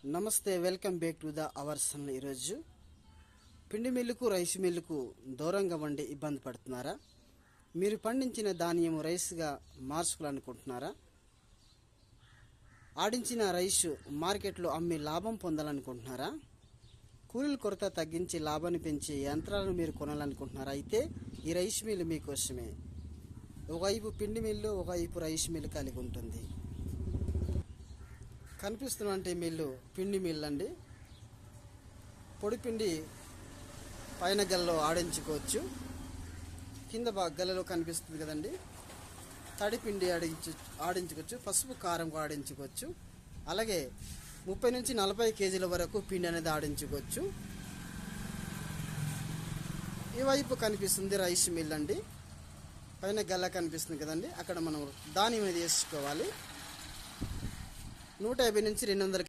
నమస్తే, welcome back to the our channel. ఈరోజు పిండి మిల్లుకు రైస్ మిల్లుకు దూరంగా వండి ఇబ్బంది పడుతున్నారా? మీరు పండించిన ధాన్యం రైస్గా మార్చుకోవాలనుకుంటున్నారా? ఆడించిన రైసు మార్కెట్లో అమ్మి లాభం పొందాలనుకుంటున్నారా? కూలీల కొరత తగ్గించి లాభాన్ని పెంచే యంత్రాలను మీరు కొనాలనుకుంటున్నారా? అయితే ఈ రైస్ మిల్లు మీకోసమే. ఒకవైపు పిండి మిల్లు, ఒకవైపు రైస్ మిల్లు కలిగి ఉంటుంది. కనిపిస్తున్నటువంటి మిల్లు పిండి మిల్లు అండి. పొడి పిండి పైన గల్లలో ఆడించుకోవచ్చు, కింద గల్లలో కనిపిస్తుంది కదండి, తడి పిండి ఆడించుకోవచ్చు, పసుపు కారం కూడా ఆడించుకోవచ్చు. అలాగే 30 నుంచి 40 కేజీల వరకు పిండి అనేది ఆడించుకోవచ్చు. ఈ వైపు కనిపిస్తుంది రైస్ మిల్ అండి. పైన గల్ల కనిపిస్తుంది కదండి, అక్కడ మనం ధాన్యం అనేది వేసుకోవాలి. 150 నుంచి 200